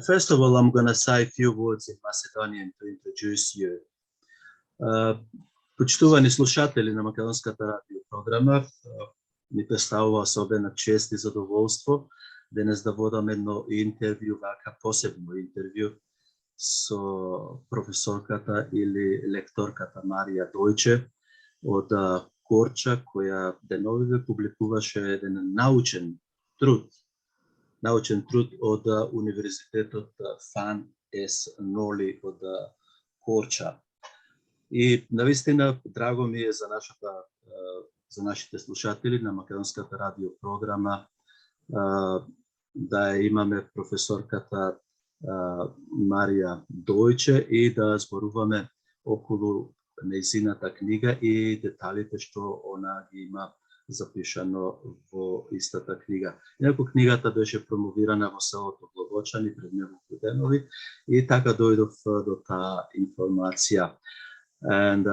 First of all, I'm going to say a few words in Macedonian to introduce you. Почитувани слушатели на Македонската радио програма, ми представува особена чест и задоволство денес да водам едно интервју, вака посебно интервју со професорката или лекторката Марија Dojçe од Korca, која деновиве публикуваше еден научен труд од Универзитетот Noli од Korca. И навистина драго ми е за нашите слушатели на Македонската радио програма да имаме професорката Марија Dojçe и да зборуваме околу нејзината книга и деталите што она ги има запишано во истата книга. Инаку книгата беше промовирана во селото Глобочани пред неколку денови и така дојдов до таа информација. And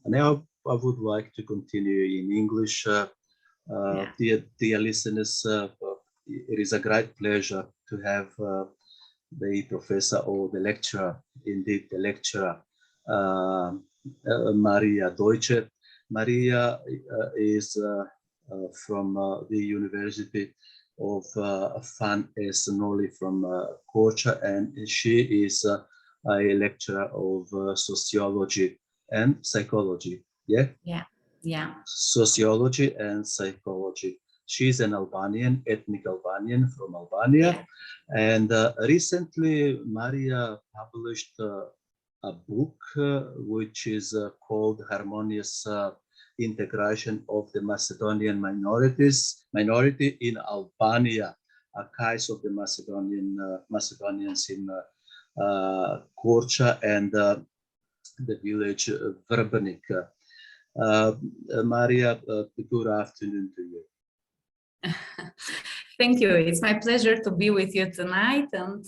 now I would like to continue in English. Dear listeners, it is a great pleasure to have the professor or the lecturer, indeed the lecturer, Marија Dojçe. Marija is from the University of Noli from Korca, and she is a lecturer of sociology and psychology. Yeah. Sociology and psychology. She's an Albanian, ethnic Albanian from Albania. And recently, Marija published a book which is called Harmonious Integration of the Macedonian Minority in Albania, a case of the Macedonians in Korca and the village Vrbnik. Marija, good afternoon to you. Thank you. It's my pleasure to be with you tonight, and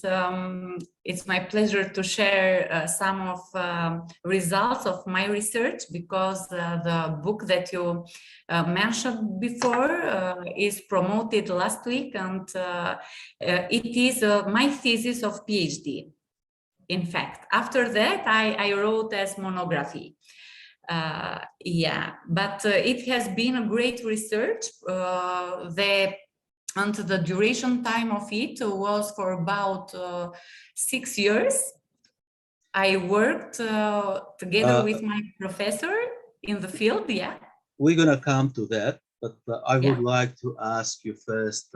it's my pleasure to share some of results of my research, because the book that you mentioned before is promoted last week, and it is my thesis of PhD. In fact, after that, I wrote as monography. But it has been a great research. And the duration time of it was for about 6 years. I worked together with my professor in the field. We're going to come to that, but I would like to ask you first,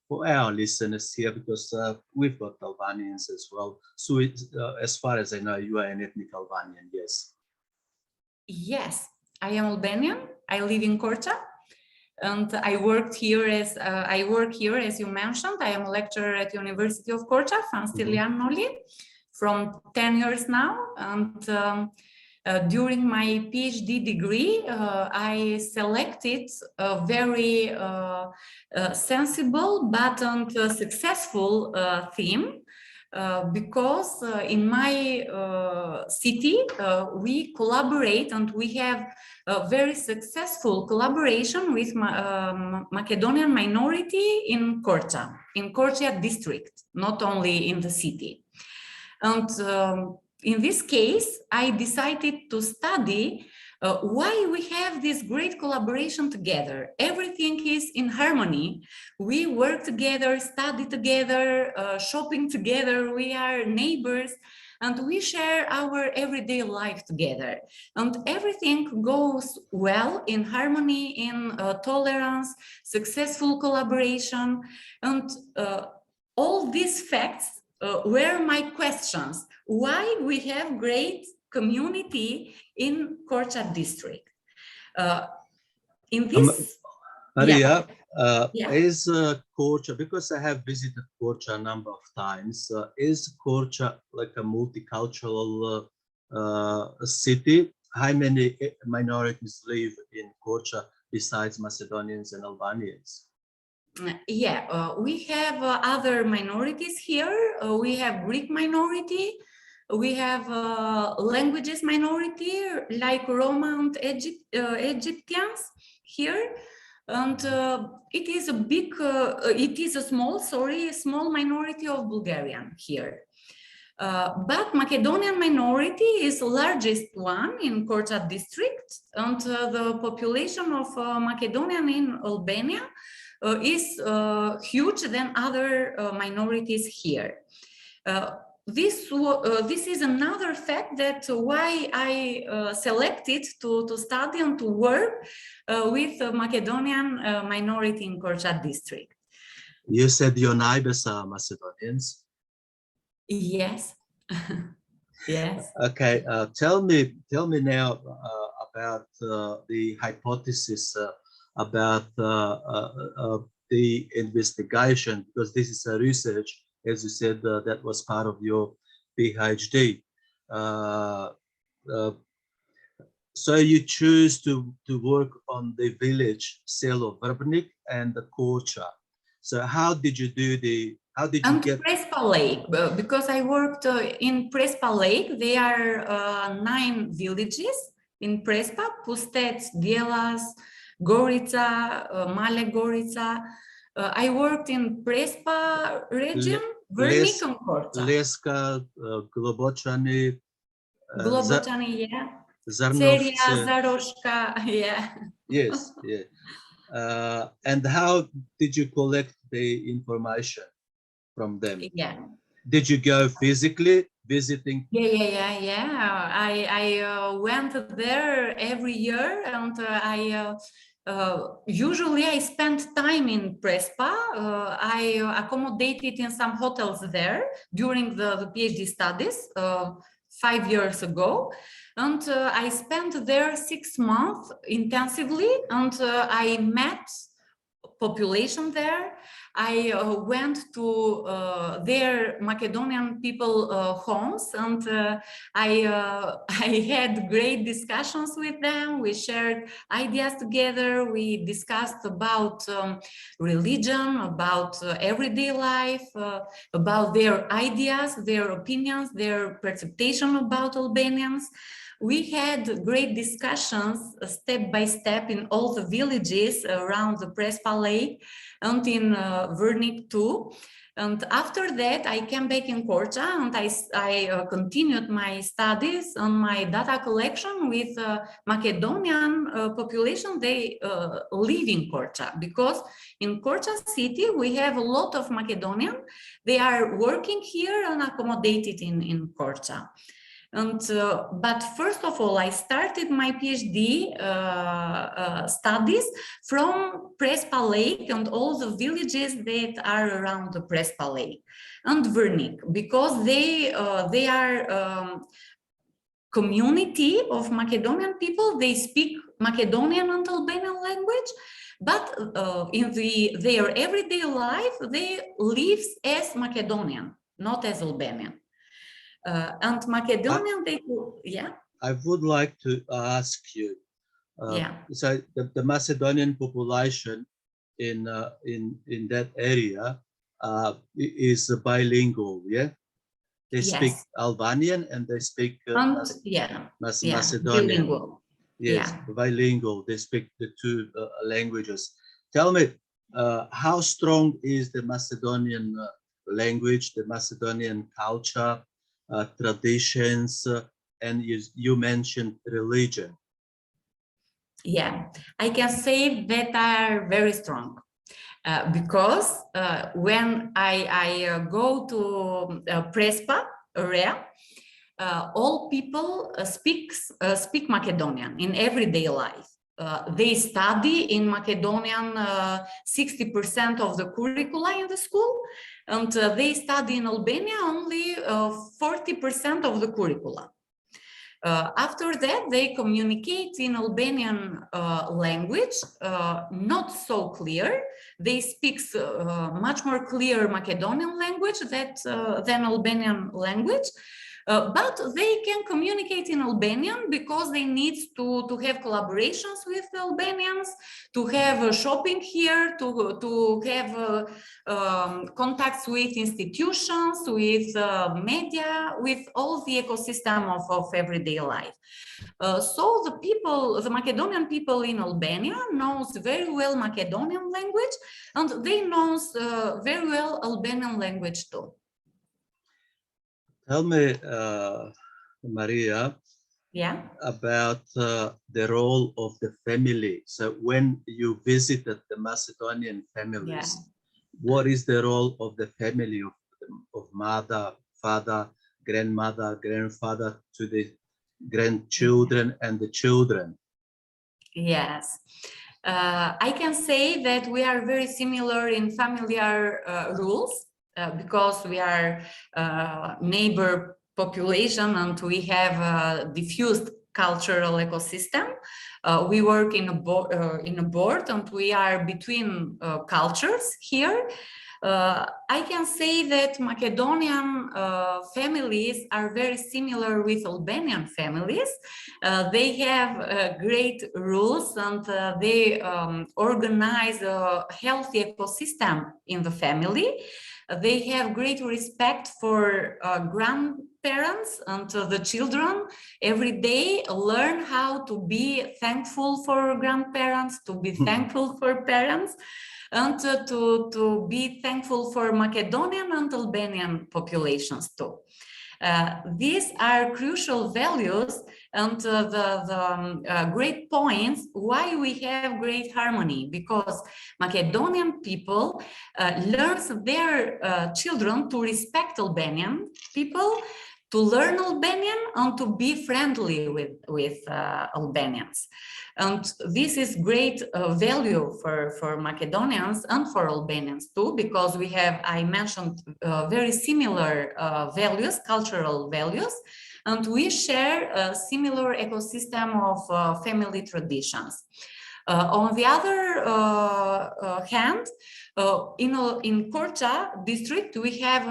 for our listeners here, because we've got Albanians as well. So as far as I know, you are an ethnic Albanian, yes? Yes, I am Albanian. I live in Korca. And I work here as you mentioned. I am a lecturer at the University of Korca, Noli, from 10 years now. And during my PhD degree, I selected a very sensible but successful theme. Because in my city, we collaborate and we have a very successful collaboration with Macedonian minority in Korca district, not only in the city. And in this case, I decided to study why we have this great collaboration together. Everything is in harmony. We work together, study together, shopping together. We are neighbors, and we share our everyday life together. And everything goes well in harmony, in tolerance, successful collaboration. And all these facts were my questions. Why we have great community in Korca district. In this, Marija, is Korca, because I have visited Korca a number of times, is Korca like a multicultural city? How many minorities live in Korca besides Macedonians and Albanians? We have other minorities here. We have Greek minority. We have languages minority like Roma and Egyptians here. and it is a small minority of Bulgarian here. But Macedonian minority is the largest one in Korca district, and the population of Macedonian in Albania is huge than other minorities here. This is another fact that why I selected to study and to work with the Macedonian minority in Korca district. You said your neighbors are Macedonians. Yes. Yes. Okay. Tell me now about the hypothesis about the investigation, because this is a research, as you said, that was part of your PhD. So you choose to work on the village cell of Vrbnik and the Korca. So how did you do get Prespa Lake, because I worked in Prespa Lake. There are 9 villages in Prespa: Pustec, Djelas, Gorica, Male Gorica. I worked in Prespa region, Vrbnik and Korca. Leska, Globočani, yeah. Zarnovce. Ceria, Zaroška, yeah. Yes, yeah. And how did you collect the information from them? Yeah. Did you go physically visiting? Yeah. I went there every year, and usually I spent time in Prespa. I accommodated in some hotels there during the PhD studies 5 years ago. And I spent there 6 months intensively, and I met population there. I went to their Macedonian people homes, and I had great discussions with them. We shared ideas together. We discussed about religion, about everyday life, about their ideas, their opinions, their perception about Albanians. We had great discussions step by step in all the villages around the Prespa Lake and in Vrbnik too. And after that, I came back in Korca, and I continued my studies on my data collection with Macedonian population. They live in Korca, because in Korca city we have a lot of Macedonian. They are working here and accommodated in Korca. And but first of all, I started my PhD studies from Prespa Lake and all the villages that are around the Prespa Lake and Vrbnik, because they are community of Macedonian people. They speak Macedonian and Albanian language, but in their everyday life, they live as Macedonian, not as Albanian. And Macedonian, I would like to ask you. So the Macedonian population in that area is bilingual, yeah. They speak Albanian and they speak Macedonian. Bilingual. Yes, bilingual. They speak the 2 languages. Tell me, how strong is the Macedonian language, the Macedonian culture? Traditions, and you mentioned religion. Yeah, I can say that are very strong because when I go to Prespa area, all people speak Macedonian in everyday life. They study in Macedonian 60% of the curricula in the school, and they study in Albania only 40% of the curricula. After that, they communicate in Albanian language, not so clear. They speak much more clear Macedonian language than Albanian language. but they can communicate in Albanian because they need to have collaborations with the Albanians, to have shopping here, to have contacts with institutions, with media, with all the ecosystem of everyday life. So the Macedonian people in Albania knows very well Macedonian language, and they knows very well Albanian language too. Tell me, Maria, about the role of the family. So when you visited the Macedonian families, what is the role of the family of mother, father, grandmother, grandfather to the grandchildren and the children? Yes. I can say that we are very similar in familiar rules because we are neighbor population and we have a diffused cultural ecosystem. We work in a board and we are between cultures here. I can say that Macedonian families are very similar with Albanian families. They have great rules and they organize a healthy ecosystem in the family. They have great respect for grandparents, and the children every day learn how to be thankful for grandparents, to be thankful for parents, and to be thankful for Macedonian and Albanian populations too. These are crucial values and the great points why we have great harmony, because Macedonian people learns their children to respect Albanian people, to learn Albanian, and to be friendly with Albanians. And this is great value for Macedonians and for Albanians too, because we have, I mentioned, very similar values, cultural values, and we share a similar ecosystem of family traditions. On the other hand, in Korca district, we have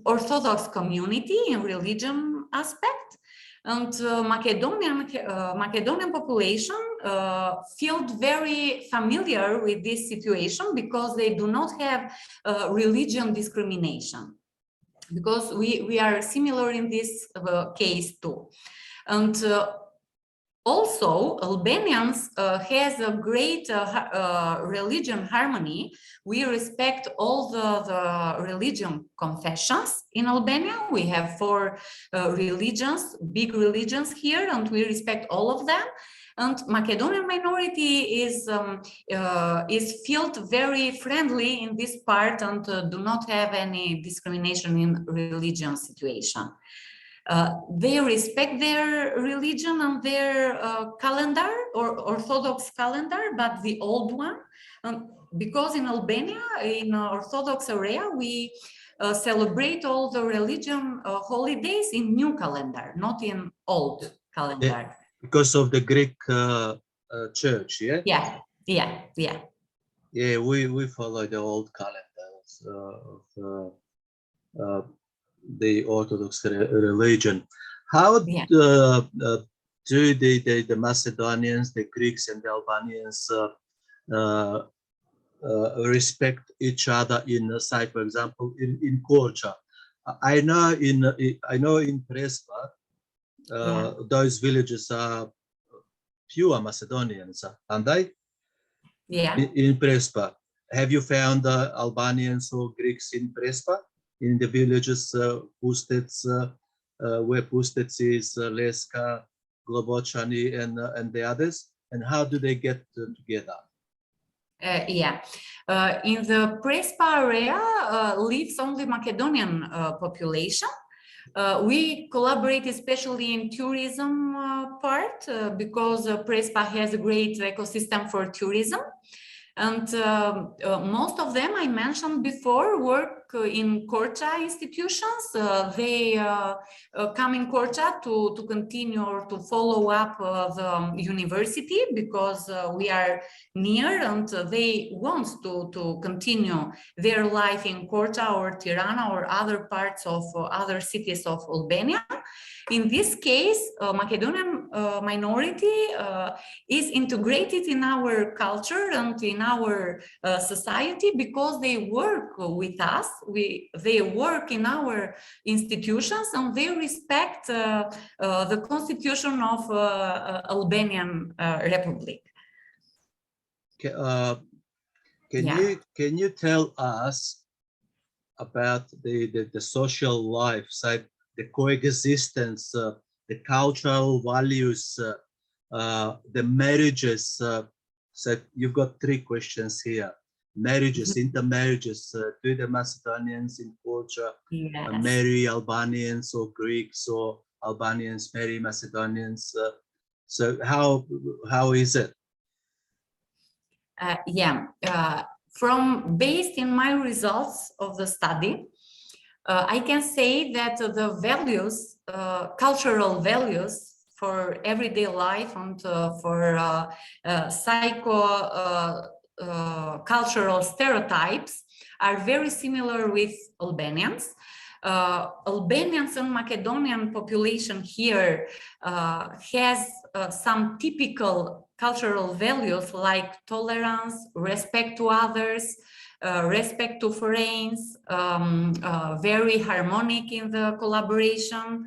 Orthodox community in religion aspect. And Macedonian population feel very familiar with this situation because they do not have religion discrimination, because we are similar in this case too. And also, Albanians has a great religion harmony. We respect all the religion confessions in Albania. We have 4 religions, big religions here, and we respect all of them. And Macedonian minority is felt very friendly in this part and do not have any discrimination in religion situation. They respect their religion and their calendar, or Orthodox calendar, but the old one. Because in Albania, in Orthodox area, we celebrate all the religion holidays in new calendar, not in old calendar. Because of the Greek church, yeah? Yeah, we follow the old calendars of the Orthodox religion. How do the Macedonians, the Greeks, and the Albanians respect each other in say, for example, in Korca? I know in Prespa, those villages are pure Macedonians, aren't they? Yeah. In Prespa, have you found Albanians or Greeks in Prespa? In the villages, Pustec, where Pustec is, Leska, Globocani, and the others, and how do they get together? In the Prespa area lives only Macedonian population. We collaborate especially in tourism part because Prespa has a great ecosystem for tourism. And most of them, I mentioned before, work in Korca institutions. They come in Korca to continue or to follow up the university because we are near, and they want to continue their life in Korca or Tirana or other parts of other cities of Albania. In this case, Macedonian minority is integrated in our culture and in our society because they work with us, they work in our institutions, and they respect the constitution of Albanian Republic. Can you tell us about the social life, so the coexistence, the cultural values, the marriages? So you've got 3 questions here. Marriages, intermarriages, do the Macedonians in Korca marry Albanians, or Greeks, or Albanians marry Macedonians? So how is it? From based in my results of the study, I can say that the values, cultural values for everyday life and for cultural stereotypes are very similar with Albanians. Albanians and Macedonian population here has some typical cultural values like tolerance, respect to others, respect to foreigners, very harmonic in the collaboration,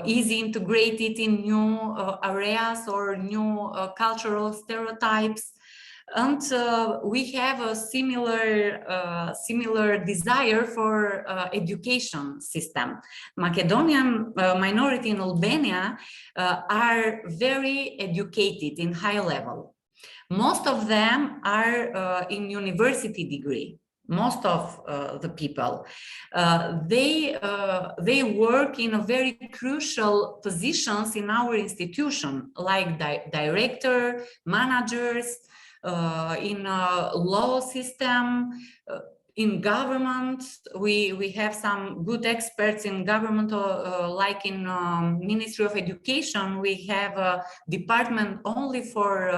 easy integrated in new areas or new cultural stereotypes. And we have a similar desire for education system. Macedonian minority in Albania are very educated in high level. Most of them are in university degree. Most of the people, they work in a very crucial positions in our institution, like director, managers, in law system, in government. We have some good experts in government, like in Ministry of Education. We have a department only for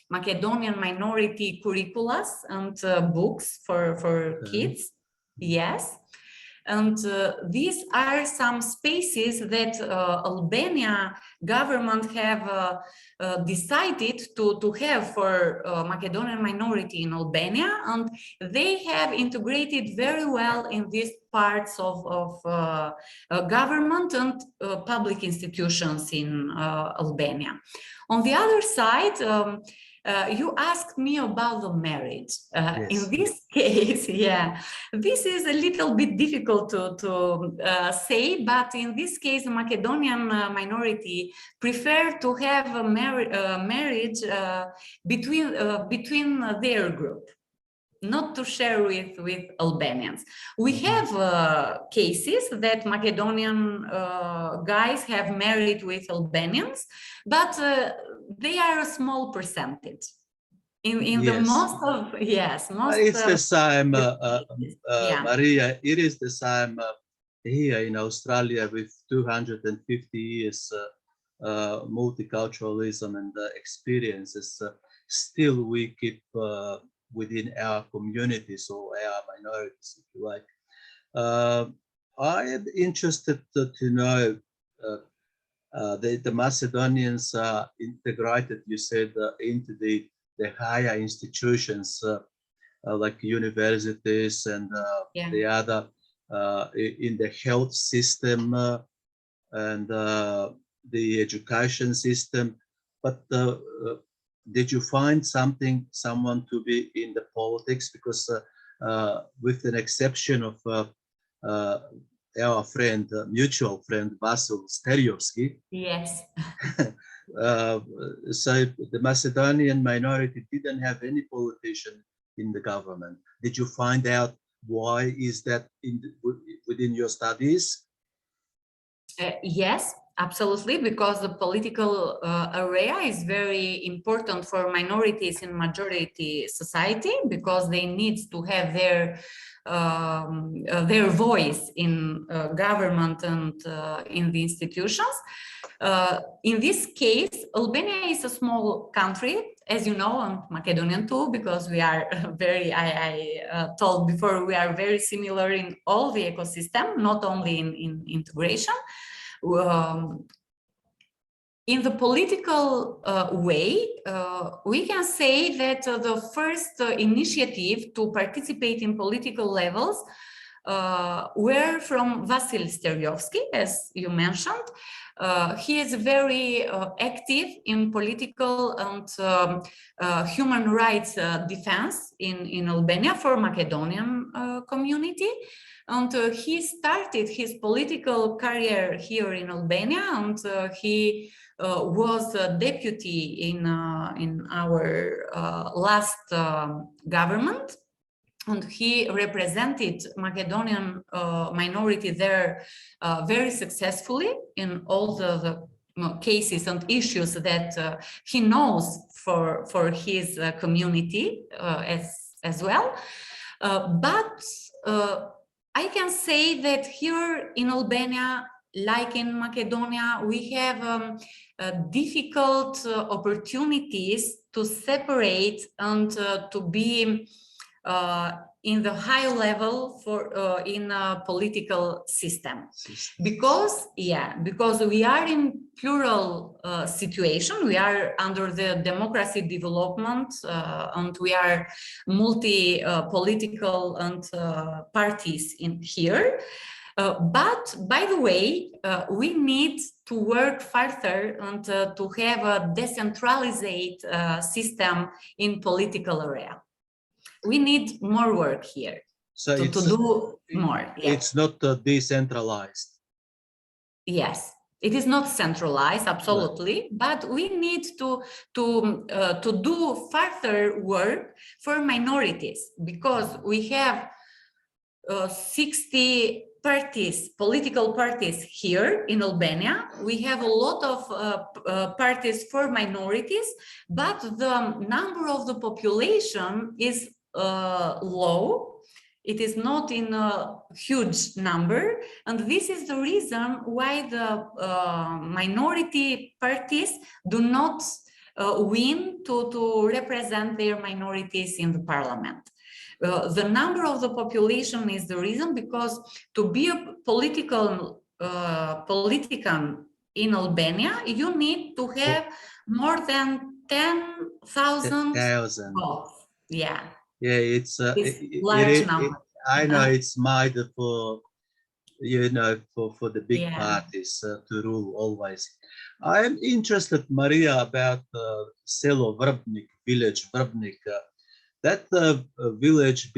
Macedonian minority curriculums and books for kids. Yes. And these are some spaces that Albania government have decided to have for Macedonian minority in Albania, and they have integrated very well in these parts of government and public institutions in Albania. On the other side, you asked me about the marriage. Yes. In this case, this is a little bit difficult to say, but in this case, the Macedonian minority prefer to have a marriage between their group, not to share with Albanians. We have cases that Macedonian guys have married with Albanians, but they are a small percentage. The most of, it's the same, Maria, it is the same here in Australia with 250 years multiculturalism and experiences. Still we keep within our communities or our minorities, if you like. I am interested to know the Macedonians are integrated, you said, into the higher institutions like universities and the other in the health system and the education system. But did you find someone to be in the politics? Because with an exception of our friend, mutual friend, Vasil Sterijovski. Yes. So the Macedonian minority didn't have any politician in the government. Did you find out why is that within your studies? Yes, Absolutely, because the political area is very important for minorities in majority society, because they need to have their voice in government and in the institutions. In this case, Albania is a small country, as you know, and Macedonian too, because we are I told before, we are very similar in all the ecosystem, not only in integration. In the political way, we can say that the first initiative to participate in political levels were from Vasil Sterjovski, as you mentioned. He is very active in political and human rights defense in Albania for Macedonian community. And he started his political career here in Albania, and he was a deputy in our last government. And he represented Macedonian minority there very successfully in all the cases and issues that he knows for his community as well. But I can say that here in Albania, like in Macedonia, we have difficult opportunities to separate and to be in the high level for in a political system, because we are in plural situation. We are under the democracy development, and we are multi political and parties in here. But by the way, we need to work further and to have a decentralized system in political area. We need more work here, so to do more. Yeah. It's not decentralized. Yes, it is not centralized, absolutely, but we need to do further work for minorities, because we have 60 parties, political parties here in Albania. We have a lot of parties for minorities, but the number of the population is low. It is not in a huge number, and this is the reason why the minority parties do not win to represent their minorities in the parliament. The number of the population is the reason, because to be a politician in Albania, you need to have more than 10,000 votes. Yeah. Yeah, it's large number. I know it's made for, you know, for the big parties to rule always. I'm interested, Maria, about Selo Vrbnik, village Vrbnik. That village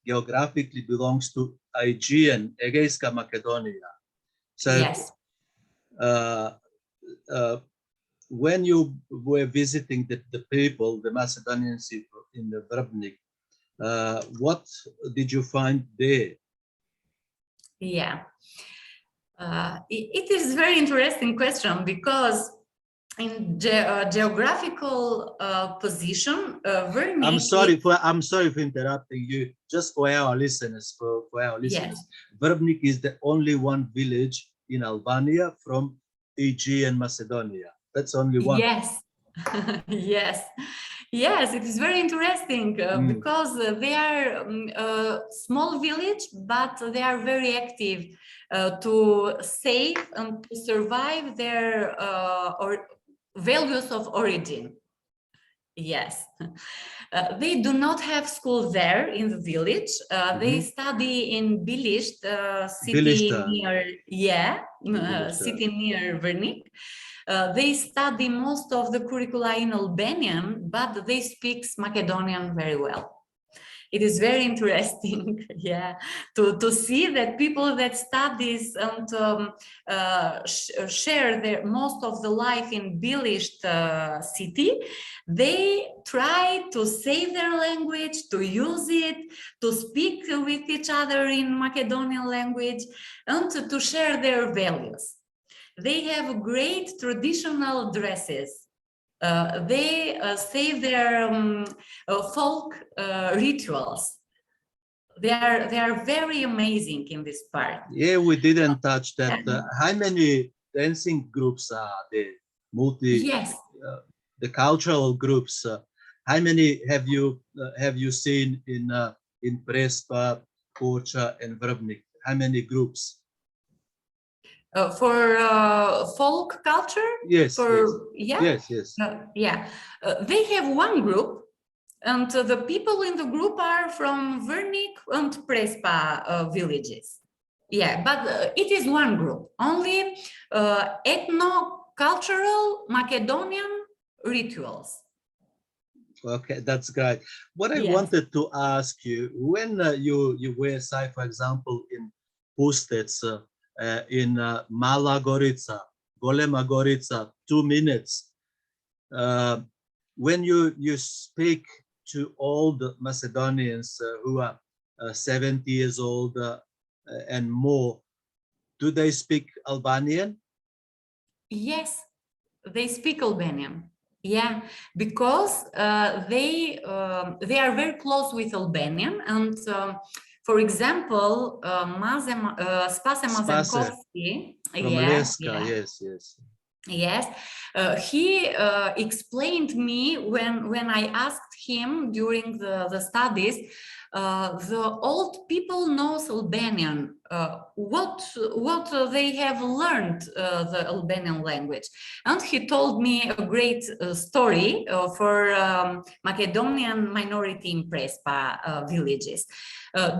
geographically belongs to Aegean, Egeiska Macedonia. So yes. When you were visiting the people, the Macedonians in the Vrbnik, what did you find there? Yeah, it is a very interesting question, because in geographical position, Vrbnik. I'm sorry for interrupting you. Just for our listeners, Yes. Vrbnik is the only one village in Albania from Aegean Macedonia. That's only one. Yes, yes, it is very interesting because they are a small village, but they are very active to save and to survive their values of origin. Yes, they do not have school there in the village. They study in Bilisht, city near Vrbnik. They study most of the curricula in Albanian, but they speak Macedonian very well. It is very interesting, to see that people that studies and share their most of the life in Bilisht city, they try to save their language, to use it, to speak with each other in Macedonian language, and to share their values. They have great traditional dresses. They say their folk rituals. They are very amazing in this part. Yeah, we didn't touch that. How many dancing groups are there? Yes. The cultural groups. How many have you seen in Prespa, Korca, and Vrbnik? How many groups? For folk culture? Yes. Yes. Yes. They have one group. And the people in the group are from Vrbnik and Prespa villages. Yeah, but it is one group, only ethno-cultural Macedonian rituals. Okay, that's great. What I wanted to ask you, when you were, say, for example, in Pustec, in Mala Gorica, Golema Gorica, 2 minutes, when you speak to old Macedonians who are 70 years old and more, do they speak Albanian? Yes, they speak Albanian. Yeah, because they are very close with Albanian, and for example, Spase Mazenkovski, Yes, he explained me when I asked him during the studies. The old people knows Albanian. What they have learned the Albanian language, and he told me a great story for Macedonian minority in Prespa villages.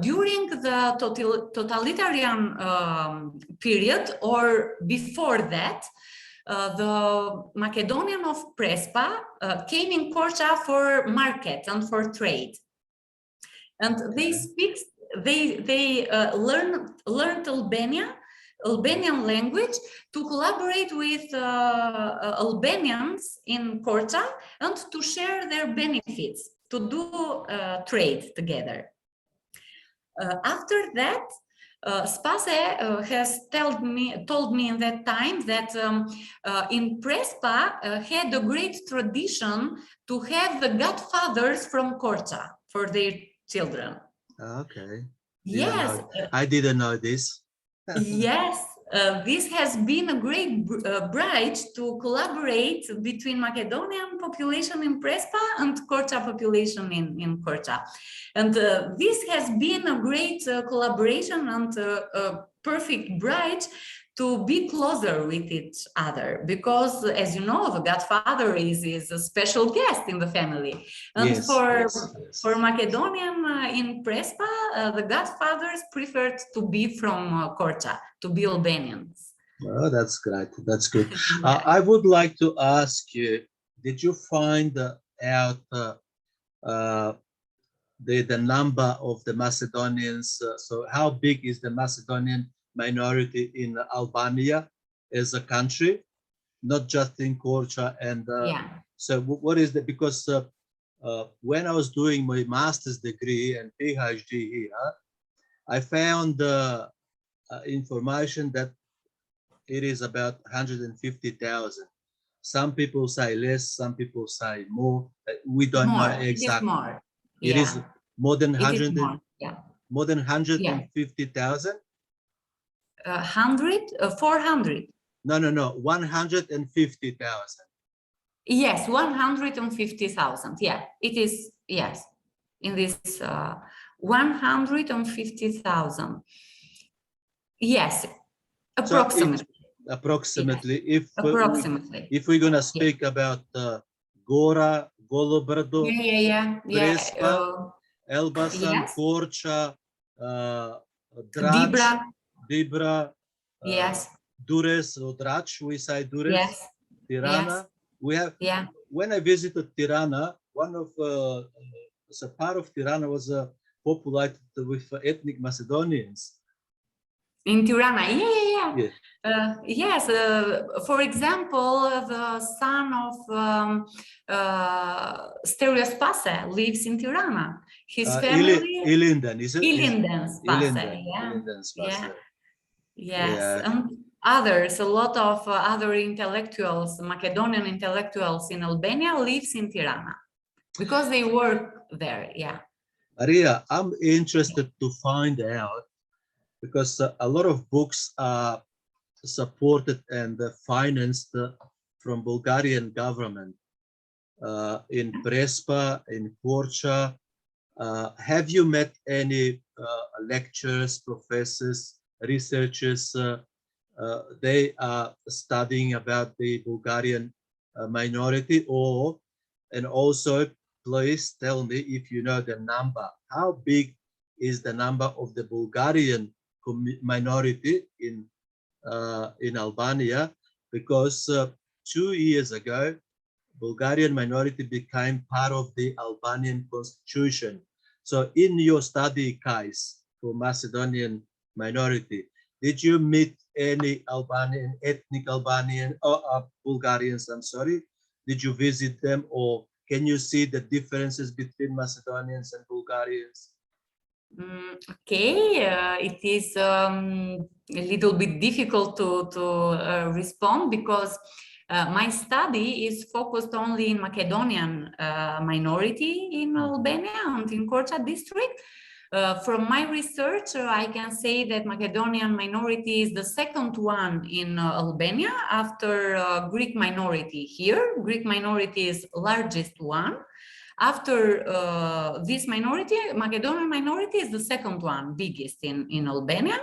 During the totalitarian period or before that, the Macedonian of Prespa came in Korca for market and for trade, and they learned Albanian language to collaborate with Albanians in Korca and to share their benefits, to do trade together. After that, Spase has told me in that time that in Prespa had a great tradition to have the godfathers from Korca for their children. Okay. Yes. I didn't know this. Yes. This has been a great bridge to collaborate between Macedonian population in Prespa and Korca population in Korca. And this has been a great collaboration and a perfect bridge to be closer with each other, because, as you know, the godfather is a special guest in the family. And for Macedonian in Prespa, the godfathers preferred to be from Korca, to be Albanians. Oh, that's great. That's good. I would like to ask you, did you find out the number of the Macedonians? So how big is the Macedonian minority in Albania as a country, not just in Korca? And so what is the, because when I was doing my master's degree and PhD here, I found information that it is about 150,000. Some people say less, some people say more. We don't know exactly. It is more than 100. More than 150,000. 400. No, 150,000. Yes, 150,000. Yeah, it is. Yes, in this 150,000. Yes, approximately. So approximately. Yes. If we're gonna speak about Gora, Golobrdo, Prespa, Elbasan, Korca, Dibra, Dures or Drac, we say Dures, Tirana. We have. When I visited Tirana, one of a part of Tirana was populated with ethnic Macedonians. In Tirana, yes. For example, the son of Stereos Spase lives in Tirana. His family. Ilinden, is it? Ilinden Spase, Yes. others, a lot of other intellectuals, Macedonian intellectuals in Albania lives in Tirana because they work there. Yeah. Maria, I'm interested to find out, because a lot of books are supported and financed from Bulgarian government in Prespa, in Korca. Have you met any lecturers, professors, researchers? They are studying about the Bulgarian minority, and also please tell me if you know the number. How big is the number of the Bulgarian minority in Albania? Because 2 years ago, Bulgarian minority became part of the Albanian constitution. So in your study, Kais, for Macedonian minority, did you meet any Albanian, ethnic Albanian, or Bulgarians, I'm sorry? Did you visit them, or can you see the differences between Macedonians and Bulgarians? Okay, it is a little bit difficult to respond because my study is focused only in Macedonian minority in Albania and in Korca district. From my research, I can say that Macedonian minority is the second one in Albania after Greek minority here. Greek minority is largest one. After this minority, Macedonian minority is the second one, biggest in Albania.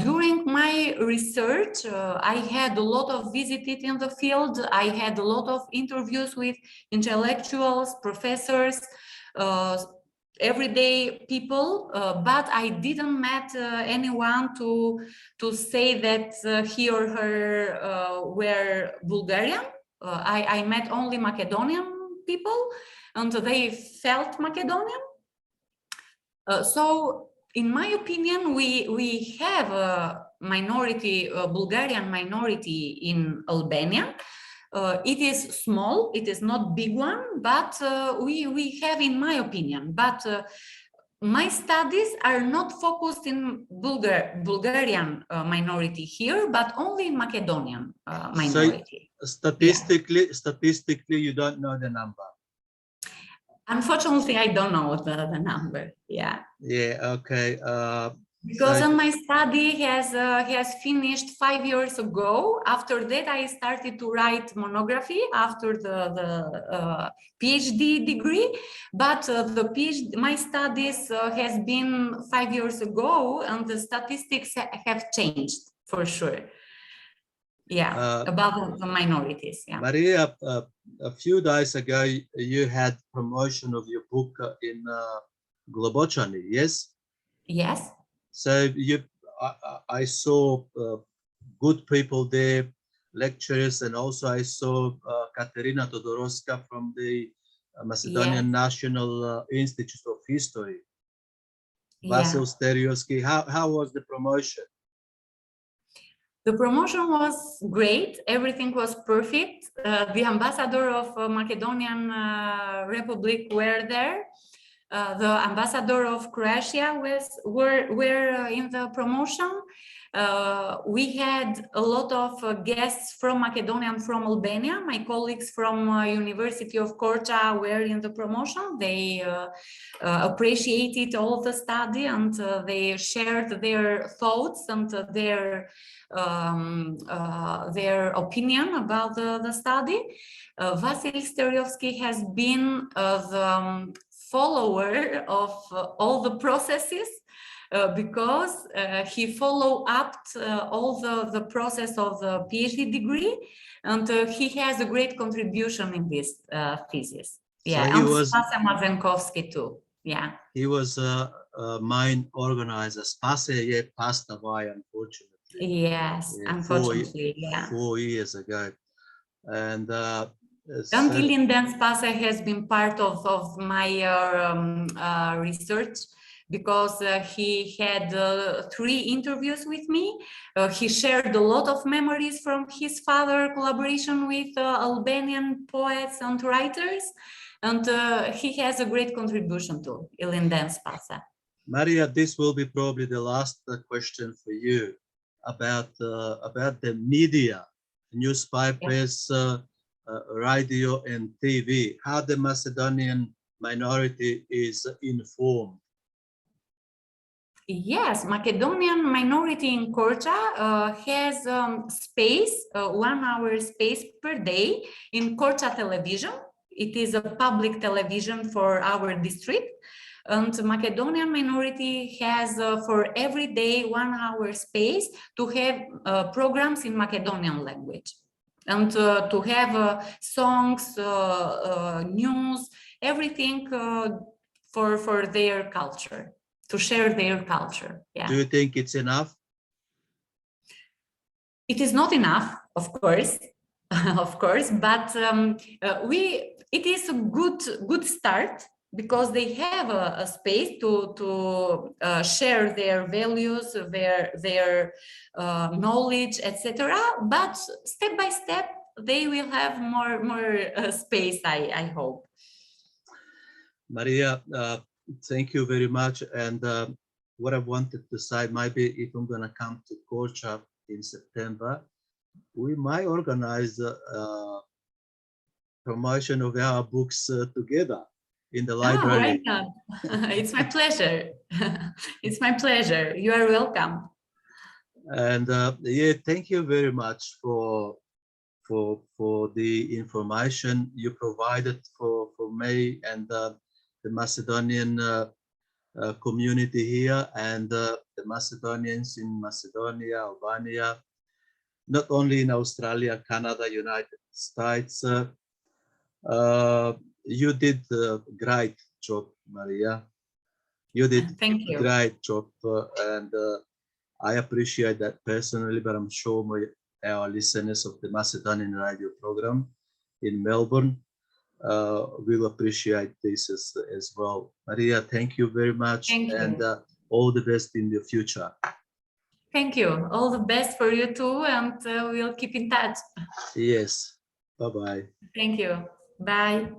During my research, I had a lot of visits in the field. I had a lot of interviews with intellectuals, professors, everyday people, but I didn't met anyone to say that he or her were Bulgarian. I met only Macedonian people, and they felt Macedonian. So, in my opinion, we have a minority, a Bulgarian minority in Albania. It is small, it is not big one, but we have, in my opinion. But my studies are not focused in Bulgarian minority here, but only in Macedonian minority. So statistically, you don't know the number. Unfortunately, I don't know the number. Yeah. Yeah. Okay. Because my study has finished 5 years ago. After that, I started to write monography after the PhD degree. But my studies has been 5 years ago, and the statistics have changed for sure. Yeah, about the minorities. Yeah. Maria, a few days ago, you had promotion of your book in Globočani, yes? Yes. So I saw good people there, lecturers, and also I saw Katerina Todorovska from the Macedonian National Institute of History. Vasil Stereoski. How was the promotion? The promotion was great. Everything was perfect. The ambassador of Macedonian Republic were there. The ambassador of Croatia were in the promotion. We had a lot of guests from Macedonia and from Albania. My colleagues from University of Korca were in the promotion. They appreciated all the study, and they shared their thoughts and their opinion about the study. Vasil Stereoski has been the follower of all the processes because he followed up all the process of the PhD degree, and he has a great contribution in this thesis. Yeah, so and Spase Mazenkovski too. Yeah, he was a main organizer. Spase je passed away, unfortunately. Yes, unfortunately, 4 years ago, and. Until then, Spase has been part of my research because he had 3 interviews with me. He shared a lot of memories from his father, collaboration with Albanian poets and writers, and he has a great contribution to Ilinden Spase. Maria, this will be probably the last question for you. about the media, newspapers, radio, and TV. How the Macedonian minority is informed. Yes, Macedonian minority in Korca has space, 1 hour space per day in Korca television. It is a public television for our district. And Macedonian minority has for every day 1 hour space to have programs in Macedonian language. And to have songs, news, everything for their culture. To share their culture. Yeah. Do you think it's enough? It is not enough, of course, of course, but it is a good start because they have a space to share their values, their knowledge, etc. But step by step, they will have more space. I hope. Maria, thank you very much. And what I wanted to say, maybe if I'm going to come to Korca in September, we might organize a promotion of our books together in the library. Oh, it's my pleasure. It's my pleasure. You are welcome. And yeah, thank you very much for the information you provided for me and the Macedonian community here and the Macedonians in Macedonia, Albania, not only in Australia, Canada, United States. You did a great job, Maria. You did a great job, and I appreciate that personally, but I'm sure our listeners of the Macedonian radio program in Melbourne will appreciate this as well. Maria, thank you very much. And all the best in the future. Thank you. All the best for you too, and we'll keep in touch. Yes. Bye-bye. Thank you. Bye.